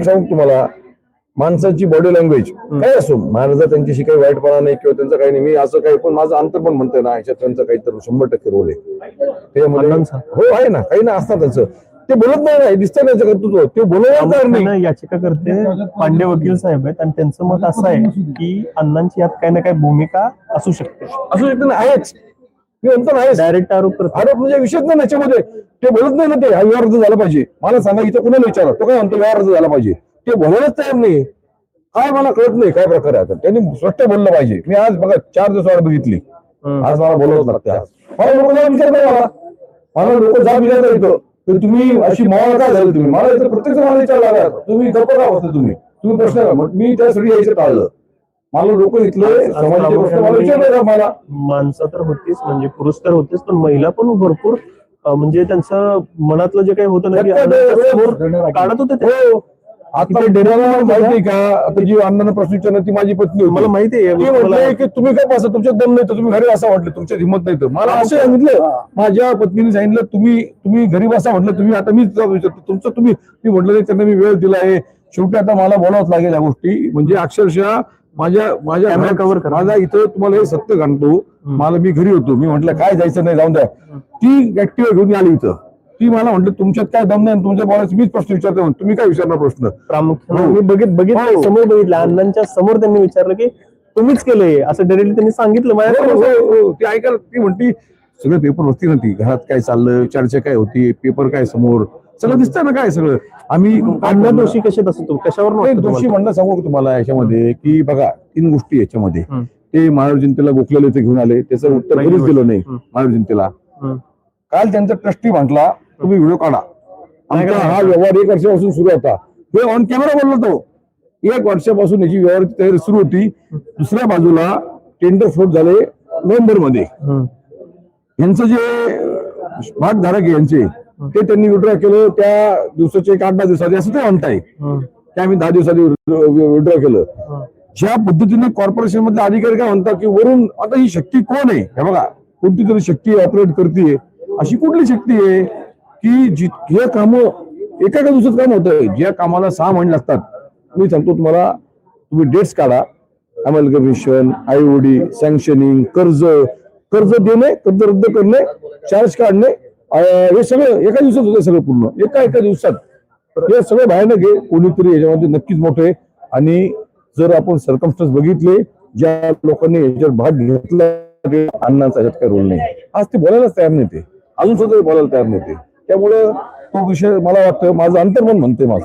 सांगू तुम्हाला, माणसाची बॉडी लँग्वेज काय असो, माझा त्यांच्याशी काही वाईटपणा नाही किंवा त्यांचं काही नाही, मी असं काही, पण माझं अंतर पण म्हणतोय ना, ह्याच्यात त्यांचं काहीतरी 100% रोल आहे ते. हो आहे ना, काही ना असतात त्यांचं, ते बोलत नाही, दिसतं त्यांचं कर्तृत्व, ते बोलत नाही. याचिका करते पांडे वकील साहेब आहेत आणि त्यांचं मत असं आहे की अण्णांची यात काही ना काही भूमिका असू शकते ना, आहेच. मी म्हणतो ना, डायरेक्ट आरोप करतो. आरोप म्हणजे विषयच नाही त्याच्यामध्ये, ते बोलत नाही ना, ते व्यवहार रद्द झाला पाहिजे. मला सांगा, इथं कुणाला विचारा, तो काय म्हणतो व्यवहार रद्द झाला पाहिजे, ते बोलायलाच तयार नाही. काय मला कळत नाही काय प्रकार आहे. त्यांनी स्पष्ट बोललं पाहिजे. मी आज बघा 4 दिवस वाट बघितली, आज मला बोलवत लागते. आज मला लोक विचार करा, मला लोक जाब विचारता येतं तर तुम्ही अशी मावा काय झाली, तुम्ही मला इथं प्रत्येक मला विचारला, तुम्ही गप्प का होता, तुम्ही प्रश्न का, मी त्यासाठी यायचं टाळलं. मला लोक इथले समाजाचे प्रश्न मला विचारले, मला माणसं तर होतीच, म्हणजे पुरुष तर होतेच, पण महिला पण भरपूर म्हणजे त्यांचं मनातलं जे काही होतं ना, की काढत होते ते. आता डेराला माहिती का, आता जी अण्णांना प्रश्न विचारणार ती माझी पत्नी होती. मला माहिती आहे की तुम्ही काय पासा, तुमच्यात दम नाही तर तुम्ही घरी बसा म्हटलं, तुमच्यात हिंमत नाही तर. मला असं सांगितलं, माझ्या पत्नीने सांगितलं, तुम्ही घरी बसा म्हटलं, तुम्ही आता मीच विचारतो तुमचं, तुम्ही, मी म्हटलं नाही, त्यांना मी वेळ दिला आहे. शेवटी आता मला बोलावंच लागेल या गोष्टी, म्हणजे अक्षरशः माझ्या इथं तुम्हाला हे सत्य सांगतो, मला मी घरी होतो, मी म्हटलं काय जायचं नाही, जाऊन द्या. ती ऍक्टिव्ह घेऊन आली इथं, ती मला म्हटलं तुमच्यात काय दम नाही, तुमच्या बोलायचं मीच प्रश्न विचारतो, तुम्ही काय विचारणार प्रश्न. प्रामुख्याने मी बघितलं समोर बघितलं, अण्णांच्या समोर त्यांनी विचारलं की तुम्हीच केलंय असं डायरेक्टली त्यांनी सांगितलं माझ्या. ती ऐकायला, ती म्हणती सगळं पेपर होती ना, ती घरात काय चाललं, चर्चा काय होती, पेपर काय समोर सगळं दिसतं ना, काय सगळं. आम्ही अण्णा दोषी कशात असतो, कशावर दोषी म्हणणं सांगू का तुम्हाला याच्यामध्ये, की बघा 3 गोष्टी याच्यामध्ये. ते महावीर जयंतीला गोखलेले ते घेऊन आले, त्याचं उत्तर कधीच दिलं नाही महावीर जयंतीला. काल त्यांचा ट्रस्टी म्हटला तुम्ही व्हिडिओ काढा, आमचा हा व्यवहार 1 वर्षापासून सुरू होता, हे ऑन कॅमेरा बोललो तो. 1 वर्षापासून याची व्यवहाराची तयारी सुरू होती. दुसऱ्या बाजूला टेंडर फ्लोट झाले नोव्हेंबर मध्ये. यांचं जे भागधारक आहे यांचे, ते त्यांनी विड्रॉ केलं त्या दिवसाचे 8-10 दिवसाचे, असं ते म्हणताय की आम्ही 10 दिवसांनी विड्रॉ केलं. ज्या पद्धतीने कॉर्पोरेशन मधले अधिकारी काय म्हणतात की वरून, आता ही शक्ती कोण आहे, हे बघा, कोणती तरी शक्ती ऑपरेट करते. अशी कुठली शक्ती आहे की हे काम एका दिवसात काम होतंय, ज्या कामाला 6 महिने लागतात. मी सांगतो तुम्हाला, तुम्ही डेट्स काढा, अमलकमिशन, आयओडी, सँक्शनिंग, कर्ज देणे, कर्ज रद्द करणे, चार्ज काढणे, हे सगळं एका दिवसात होतं, सगळं पूर्ण एका दिवसात. हे सगळं भयानक आहे. कोणीतरी याच्यामध्ये नक्कीच मोठं आहे. आणि जर आपण सर्कमस्टन्स बघितले, ज्या लोकांनी याच्यात भाग घेतला, अण्णांचा याच्यात काही रोल नाही. आज ते बोलायलाच तयार नाही, ते अजून सुद्धा बोलायला तयार नाही. त्यामुळं तो विषय मला वाटतं, माझं अंतर्मन म्हणते माझं